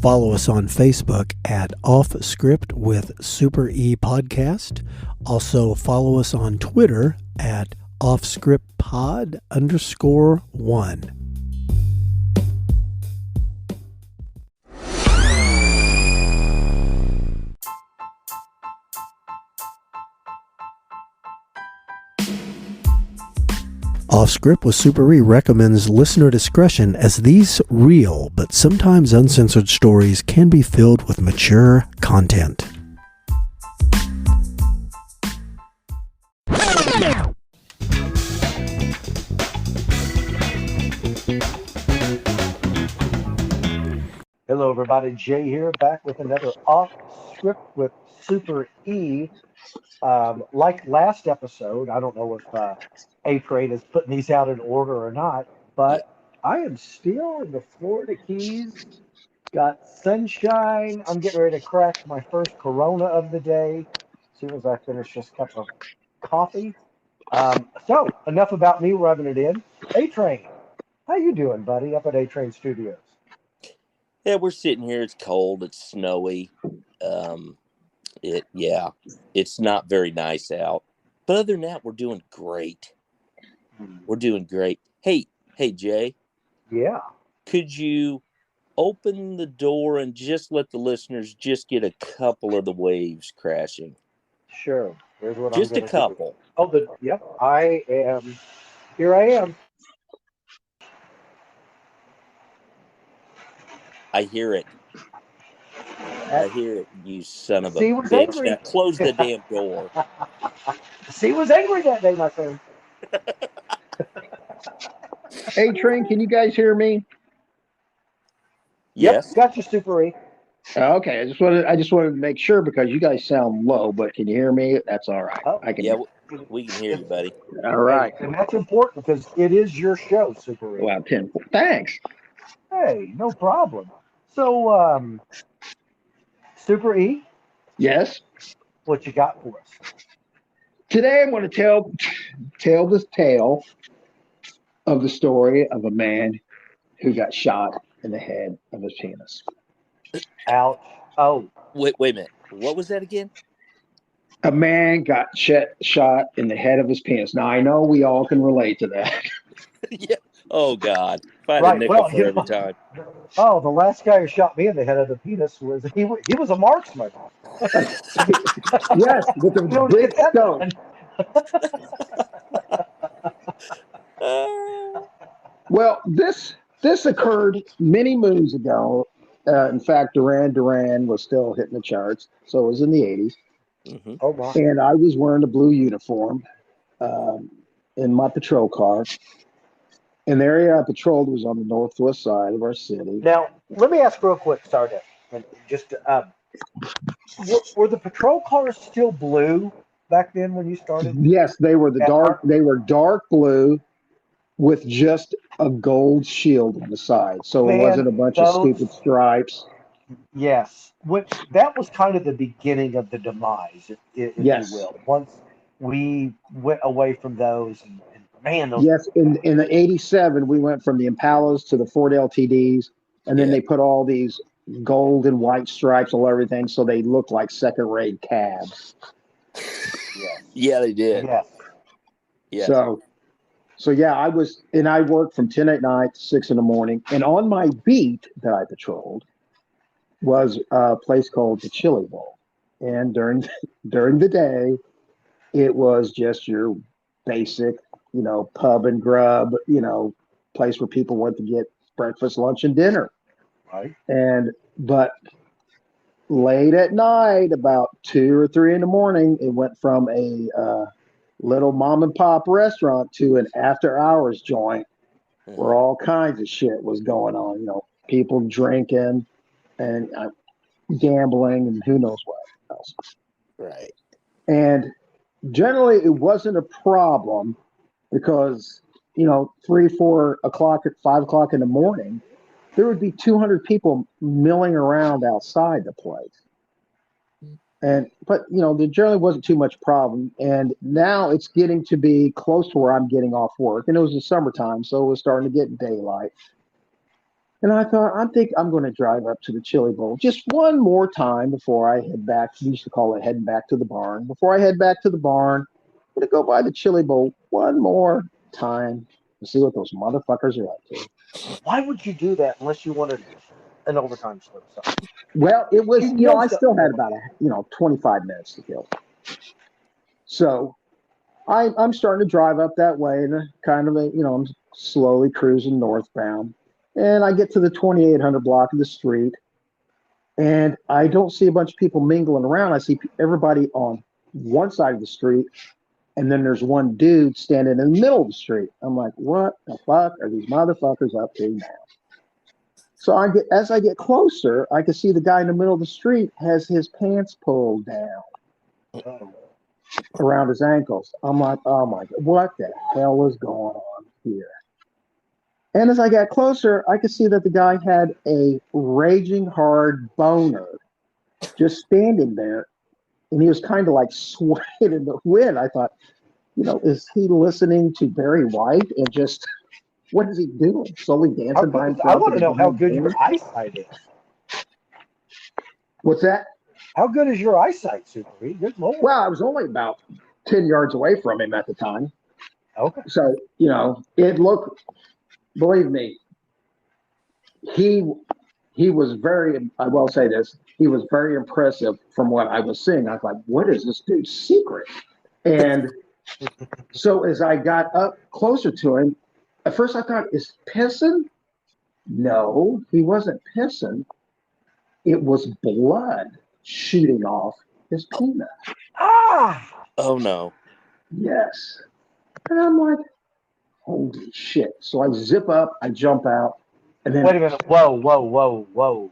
Follow us on Facebook at Off Script with Super E Podcast. Also follow us on Twitter at offscriptpod_1. Off Script with Super E recommends listener discretion, as these real but sometimes uncensored stories can be filled with mature content. Hello, everybody. Jay here, back with another Off Script with Super E. Like last episode, I don't know if A-Train is putting these out in order or not, but I am still in the Florida Keys. Got sunshine. I'm getting ready to crack my first Corona of the day as soon as I finish this cup of coffee. So, enough about me rubbing it in. A-Train, how you doing, buddy, up at A-Train Studios? Yeah, we're sitting here. It's cold. It's snowy. It's not very nice out. But other than that, we're doing great. We're doing great. Hey, Jay. Yeah. Could you open the door and just let the listeners just get a couple of the waves crashing? Sure. Here's what just I'm a gonna couple. do. Yep. I am. Here I am. I hear it. I hear it, you son of a C was bitch. angry. Now close the damn door. C was angry that day, my friend. A-Train, can you guys hear me? Yes. Yep, got you, Super E. Okay, I just wanted to make sure because you guys sound low, but can you hear me? That's all right. Oh, I can. Yeah, we can hear you, buddy. All right. And that's important because it is your show, Super E. Well, 10. Thanks. Hey, no problem. So, Super E, Yes. what you got for us? Today I'm going to tell this tale of the story of a man who got shot in the head of his penis. Ouch. Oh. Wait a minute. What was that again? A man got shot in the head of his penis. Now, I know we all can relate to that. Yeah. Oh, God. If I had Right, a nickel well, for every time. Oh, the last guy who shot me in the head of the penis was he was a marksman. Yes, with the You don't big get that? stone. Well, this occurred many moons ago. In fact, Duran Duran was still hitting the charts, so it was in the 80s. Mm-hmm. Oh my! And I was wearing a blue uniform in my patrol car. And the area I patrolled was on the northwest side of our city. Now, let me ask real quick, Stardust. Just were the patrol cars still blue back then when you started? Yes, they were dark blue with just a gold shield on the side. So it wasn't a bunch of stupid stripes. Yes. That was kind of the beginning of the demise, if Yes. you will. Once we went away from those and man, those. Yes, in the 87, we went from the Impalas to the Ford LTDs, and then they put all these gold and white stripes on everything, so they look like second-rate cabs. Yeah, they did. Yes. Yeah. So yeah, I worked from 10 at night to 6 in the morning, and on my beat that I patrolled was a place called the Chili Bowl, and during the day, it was just your basic, pub and grub, place where people went to get breakfast, lunch, and dinner. Right. But late at night, about 2 or 3 in the morning, it went from a little mom and pop restaurant to an after hours joint where all kinds of shit was going on. People drinking and gambling and who knows what else. Right. And generally, it wasn't a problem because 3, 4 o'clock, 5 o'clock in the morning, there would be 200 people milling around outside the place. But there generally wasn't too much problem. And now it's getting to be close to where I'm getting off work. And it was the summertime, so it was starting to get daylight. And I thought, I think I'm going to drive up to the Chili Bowl just one more time before I head back. We used to call it heading back to the barn. Before I head back to the barn, I'm going to go by the Chili Bowl one more time to see what those motherfuckers are up to. Why would you do that unless you wanted an overtime slip? Well, it was, I still had about about 25 minutes to kill. So I'm starting to drive up that way, and kind of I'm slowly cruising northbound. And I get to the 2800 block of the street, and I don't see a bunch of people mingling around. I see everybody on one side of the street, and then there's one dude standing in the middle of the street. I'm like, what the fuck are these motherfuckers up to now? So as I get closer, I can see the guy in the middle of the street has his pants pulled down around his ankles. I'm like, oh my God, what the hell is going on here? And as I got closer, I could see that the guy had a raging hard boner just standing there. And he was kind of like swaying in the wind. I thought, is he listening to Barry White and just, what is he doing? Slowly dancing by himself? I want to know how good your eyesight is. What's that? How good is your eyesight, Super E? Good Lord. Well, I was only about 10 yards away from him at the time. Okay. So, it looked, believe me, he was I will say this, he was very impressive from what I was seeing. I was like, what is this dude's secret? And so as I got up closer to him, at first I thought, is pissing? No, he wasn't pissing. It was blood shooting off his penis. Ah! Oh, no. Yes. And I'm like, holy shit. So I zip up, I jump out, and then... Wait a minute. Whoa.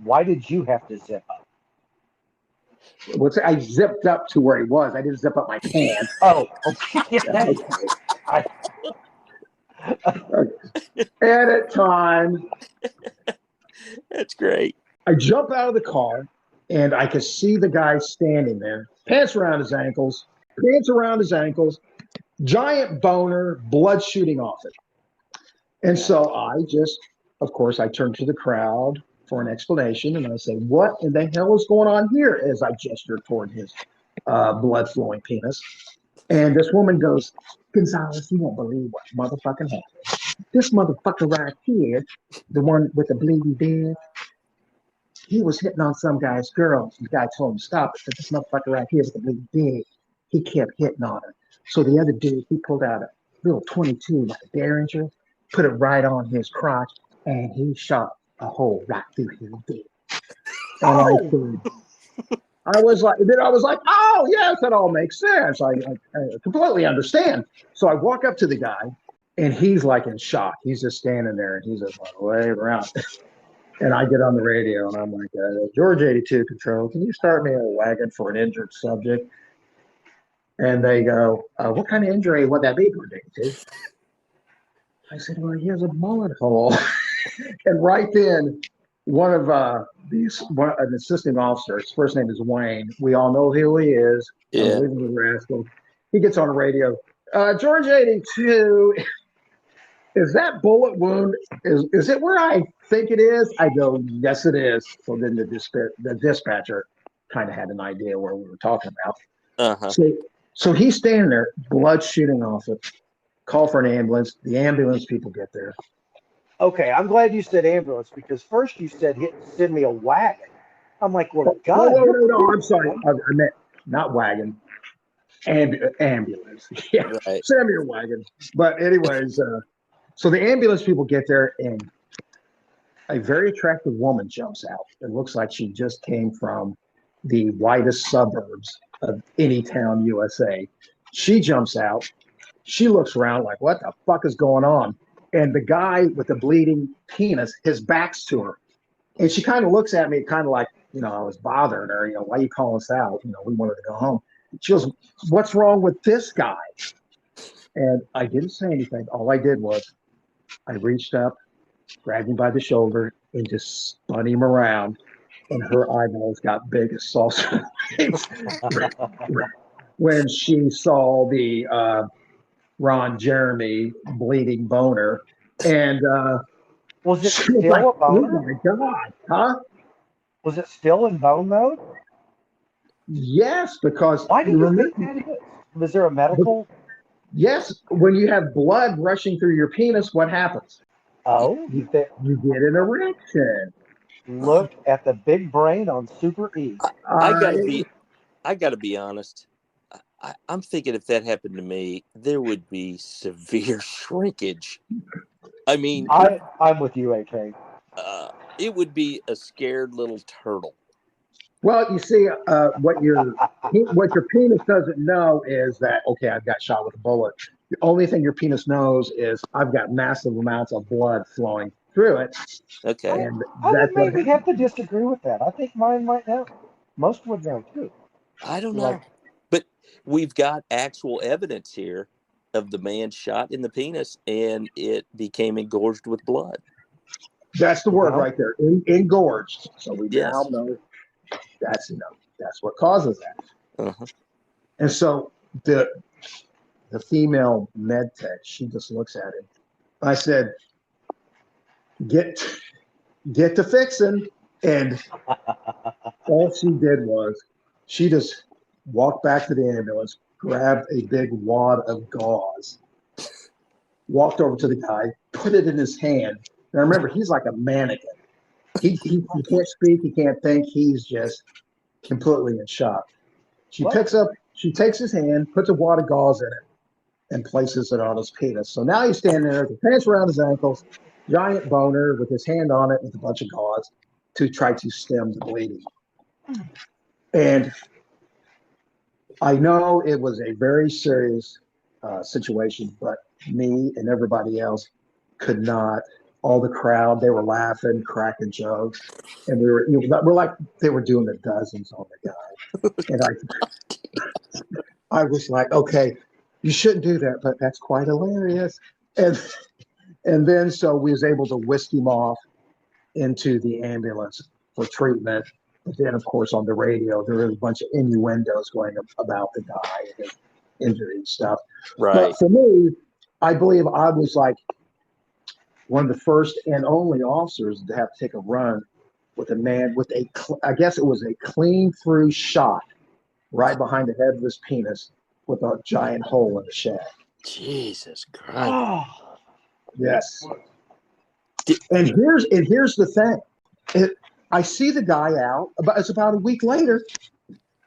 Why did you have to zip up? I zipped up to where he was. I didn't zip up my pants. Oh, okay. Edit time. That's great. I jump out of the car, and I can see the guy standing there, pants around his ankles, giant boner, blood shooting off it. And so of course, I turn to the crowd for an explanation, and I say, what in the hell is going on here? As I gesture toward his blood-flowing penis. And this woman goes, Gonzalez, you won't believe what motherfucking happened. This motherfucker right here, the one with the bleeding beard, he was hitting on some guy's girl. The guy told him to stop it, but this motherfucker right here with the bleeding beard, he kept hitting on her. So the other dude, he pulled out a little 22, like a Derringer, put it right on his crotch, and he shot a hole right through his dick. And I was like, oh, yes, that all makes sense. I completely understand. So I walk up to the guy, and he's like in shock. He's just standing there, and he's just like, wait around. And I get on the radio, and I'm like, George 82 Control, can you start me a wagon for an injured subject? And they go, what kind of injury would that be, George 82? I said, well, he has a bullet hole. And right then, an assisting officer, his first name is Wayne. We all know who he is. Yeah. Rascal. He gets on the radio. George 82, is that bullet wound, is it where I think it is? I go, yes, it is. So then the dispatcher kind of had an idea where we were talking about. Uh-huh. So he's standing there, blood shooting off it. Call for an ambulance. The ambulance people get there. Okay, I'm glad you said ambulance, because first you said send me a wagon. I'm like, well, God. No, I'm sorry. I meant not wagon. Ambulance. Yeah, right. Send me a wagon. But anyways, so the ambulance people get there, and a very attractive woman jumps out. It looks like she just came from the whitest suburbs of any town, USA. She jumps out. She looks around like, what the fuck is going on? And the guy with the bleeding penis, his back's to her. And she kind of looks at me kind of like, I was bothering her, why you calling us out? We wanted to go home. She goes, what's wrong with this guy? And I didn't say anything. All I did was I reached up, grabbed him by the shoulder, and just spun him around. And her eyeballs got big as saucer when she saw the Ron Jeremy bleeding boner. And Was it She was still like, a oh boner? my God, huh? Was it still in bone mode? Yes, because Why do you you think remember, that is? Was there a medical? yes, when you have blood rushing through your penis, what happens? Oh, You, you get an erection. look at the big brain on Super E. I Uh, gotta be I gotta be honest. I'm thinking if that happened to me, there would be severe shrinkage. I mean, I'm with you, AK. uh, it would be a scared little turtle. well, you see, what your penis doesn't know is that okay, I've got shot with a bullet. The only thing your penis knows is I've got massive amounts of blood flowing through it, Okay. and I would that's what maybe have to disagree with that. I think mine might know. Most would know too. I don't You're like, know. But we've got actual evidence here of the man shot in the penis and it became engorged with blood. that's the you word know, right there, engorged. So we now Yes. know that's that's what causes that. Uh-huh. And so the female med tech, she just looks at him. I said, get to fixing. And all she did was she just walked back to the ambulance, grabbed a big wad of gauze, walked over to the guy, put it in his hand. Now remember, he's like a mannequin. He can't speak, he can't think, he's just completely in shock. what? She takes his hand, puts a wad of gauze in it, and places it on his penis. So now he's standing there with the pants around his ankles, giant boner with his hand on it with a bunch of gauze to try to stem the bleeding. And I know it was a very serious situation, but me and everybody else could not. All the crowd, they were laughing, cracking jokes, and we're like they were doing the dozens on the guy. And I was like, okay, you shouldn't do that, but that's quite hilarious. And then so we was able to whisk him off into the ambulance for treatment. But then, of course, on the radio, there was a bunch of innuendos going about the guy and his injury and stuff. Right. But for me, I believe I was like one of the first and only officers to have to take a run with a man with I guess it was a clean through shot right behind the head of his penis with a giant hole in the shaft. Jesus Christ. Oh, Yes. And here's the thing. I see the guy out. It's about a week later.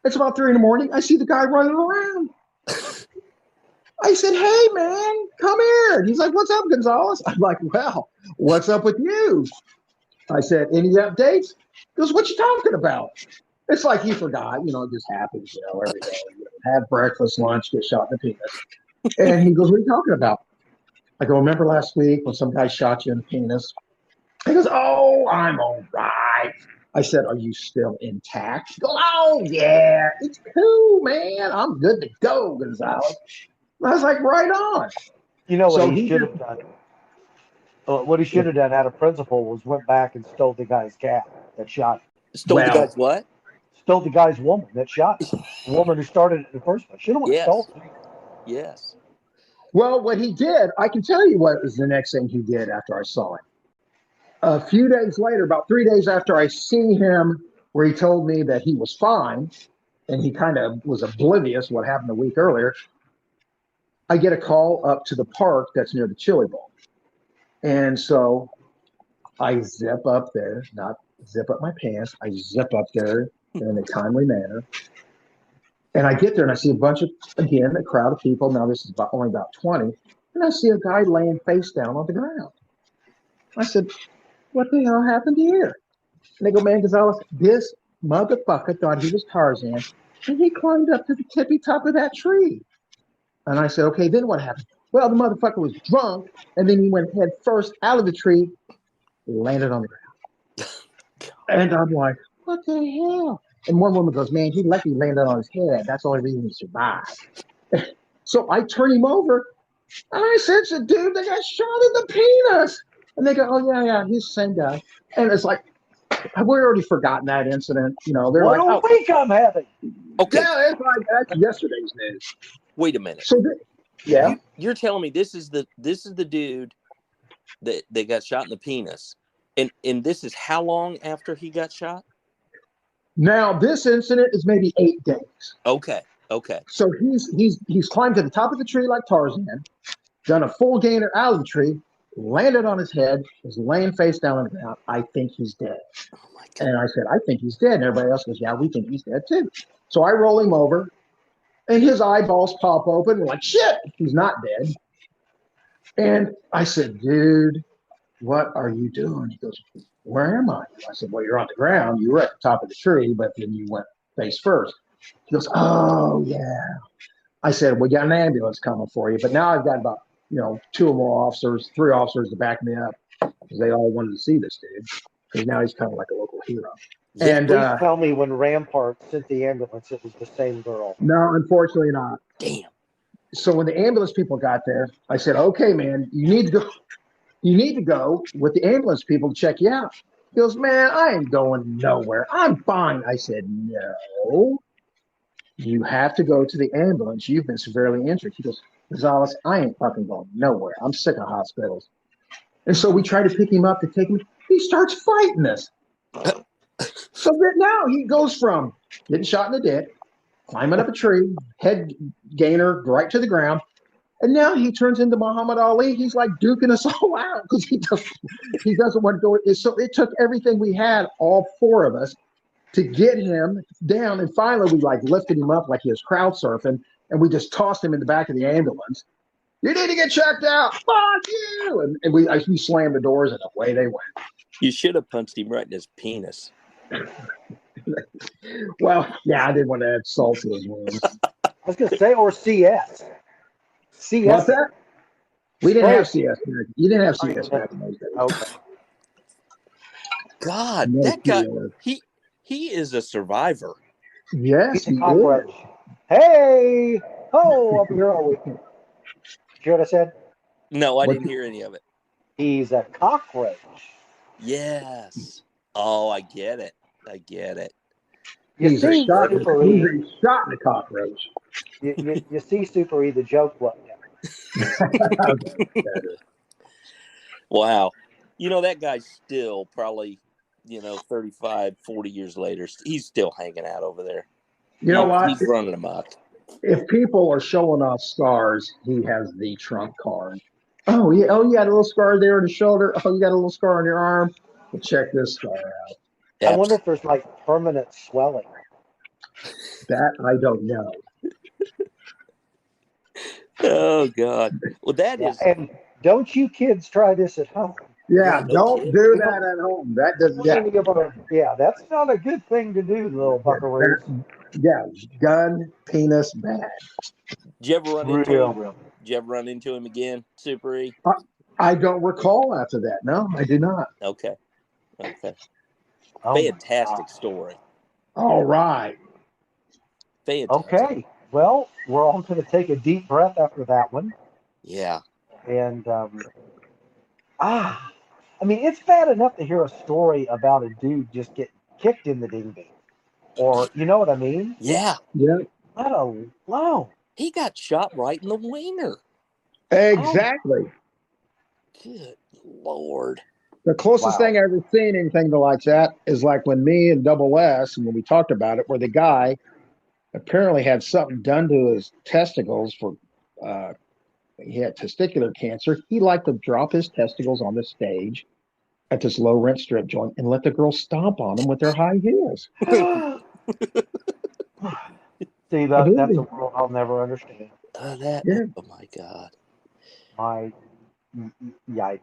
It's about 3 a.m. I see the guy running around. I said, "Hey man, come here." And he's like, "What's up, Gonzalez?" I'm like, "Well, what's up with you?" I said, "Any updates?" He goes, "What you talking about?" It's like he forgot. It just happens. Every day. Have breakfast, lunch, get shot in the penis. And he goes, "What are you talking about?" I go, "Remember last week when some guy shot you in the penis?" He goes, "Oh, I'm all right." I said, "Are you still intact?" He goes, "Oh, yeah, it's cool, man. I'm good to go, Gonzalez." I was like, "Right on." you know what So he he should did. have done? What he should have done out of principle was went back and stole the guy's cat that shot him. Stole the Well, guy's what? Stole the guy's woman that shot him. The woman who started it in the first place. Should have went and Yes. stole it. Yes. well, what he did, I can tell you what was the next thing he did after I saw him. A few days later, about 3 days after I see him, where he told me that he was fine, and he kind of was oblivious what happened a week earlier, I get a call up to the park that's near the Chili Bowl. And so I zip up there, not zip up my pants. I zip up there in a timely manner. And I get there and I see a crowd of people. Now this is only about 20. And I see a guy laying face down on the ground. I said, "What the hell happened here?" And they go, "Man, Gonzalez, this motherfucker thought he was Tarzan. And he climbed up to the tippy top of that tree." And I said, "Okay, then what happened?" "Well, the motherfucker was drunk. And then he went head first out of the tree, landed on the ground." And I'm like, "What the hell?" And one woman goes, "Man, he lucky landed on his head. That's the only reason he survived." So I turn him over and I said, "It's the dude that got shot in the penis." And they go, "Oh, yeah, he's the same guy." And it's like, we've already forgotten that incident. They're What like, a "Oh, week I'm having. Okay. yeah, it's like that's yesterday's news." Wait a minute. So, yeah. You're telling me this is the dude They got shot in the penis. And this is how long after he got shot? Now, this incident is maybe 8 days. Okay. So he's climbed to the top of the tree like Tarzan, done a full gainer out of the tree, landed on his head, is laying face down on the ground. I think he's dead. Oh my God. And I said, I think he's dead. And everybody else goes, yeah, we think he's dead too. So I roll him over, and his eyeballs pop open. We're like, shit, he's not dead. And I said, dude, what are you doing? He goes, where am I? I said, well, you're on the ground. You were at the top of the tree, but then you went face first. He goes, oh, yeah. I said, we got an ambulance coming for you. But now I've got about, 2 more officers, 3 officers to back me up because they all wanted to see this dude. Because now he's kind of like a local hero. Yeah, And Please tell me when Rampart sent the ambulance, it was the same girl. no, unfortunately not. damn. So when the ambulance people got there, I said, okay, man, you need to go with the ambulance people to check you out. He goes, man, I ain't going nowhere. I'm fine. I said, no, you have to go to the ambulance. You've been severely injured. He goes, Gonzalez, I ain't fucking going nowhere. I'm sick of hospitals. And so we try to pick him up to take him. He starts fighting us. So that now he goes from getting shot in the dick, climbing up a tree, head gainer right to the ground. And now he turns into Muhammad Ali. He's like duking us all out because he doesn't want to go. So it took everything we had, all 4 of us, to get him down. And finally, we like lifted him up like he was crowd surfing, and we just tossed him in the back of the ambulance. You need to get checked out. Fuck you! And we slammed the doors, and away they went. You should have punched him right in his penis. Well, yeah, I didn't want to add salt to his wounds. I was going to say, or CS. CS. What's that? We didn't have CS back. You didn't have CS back in those days. Okay. God, No that guy, CS. he is a survivor. Yes, He's a he cockroach. is. Hey! Oh, up here all week. Did you hear what I said? No, I What- didn't hear any of it. He's a cockroach. Yes. Oh, I get it. You He's a see, shot. Super He's E. a shot in a cockroach. You see, Super E, the joke wasn't there. Wow. That guy's still probably, 35, 40 years later, he's still hanging out over there. You know what? He's running amok. If people are showing off scars, he has the trump card. Oh, yeah. Oh, you got a little scar there on the shoulder. Oh, you got a little scar on your arm. Well, check this scar out. I wonder if there's like permanent swelling. That I don't know. Oh, God. Well, that is. And don't you kids try this at home. Yeah, No don't kidding. do that at home. That doesn't. Yeah, that's not a good thing to do, little buckaroos. Yeah, gun, penis, bad. Did you ever run into Real, him? real. Did you ever run into him again, Super E? I don't recall after that. No, I do not. Okay. Oh, my Fantastic God. story. All right. Fantastic. Okay. Well, we're all going to take a deep breath after that one. Yeah. And, I mean, it's bad enough to hear a story about a dude just get kicked in the ding-ding. Or, you know what I mean? Yeah. Yeah. Let alone. He got shot right in the wiener. Exactly. Good Lord. The closest Wow. thing I ever seen anything like that is like when me and Double S, and when we talked about it, where the guy apparently had something done to his testicles for he had testicular cancer. He liked to drop his testicles on the stage at this low rent strip joint and let the girls stomp on them with their high heels. See, that's a world I'll never understand. Yeah. Oh my God. Yikes.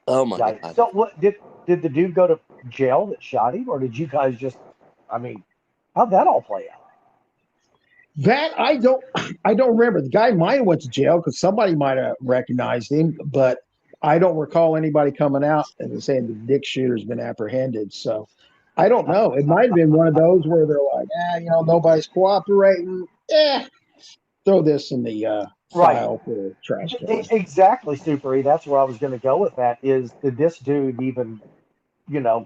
Oh my Yikes. God. So what did the dude go to jail that shot him, or did you guys just, I mean, how'd that all play out? That I don't remember. The guy might have went to jail because somebody might have recognized him, but I don't recall anybody coming out and saying the dick shooter's been apprehended. So I don't know. It might have been one of those where they're like, nobody's cooperating. Throw this in the file for the trash can. Exactly, Super E. That's where I was going to go with that. Is did this dude even,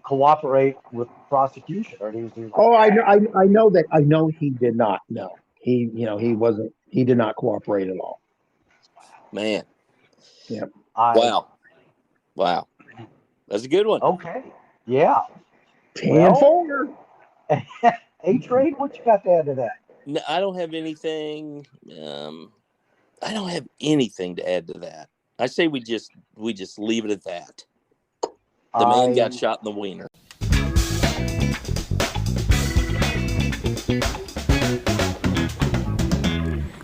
cooperate with prosecution, or did he was? Oh, I know that. I know he did not. No, he did not cooperate at all. Man. Yep. Wow. Wow. That's a good one. Okay. Yeah. 10-4. A-Train, what you got to add to that? No, I don't have anything. I don't have anything to add to that. I say we just leave it at that. The man got shot in the wiener.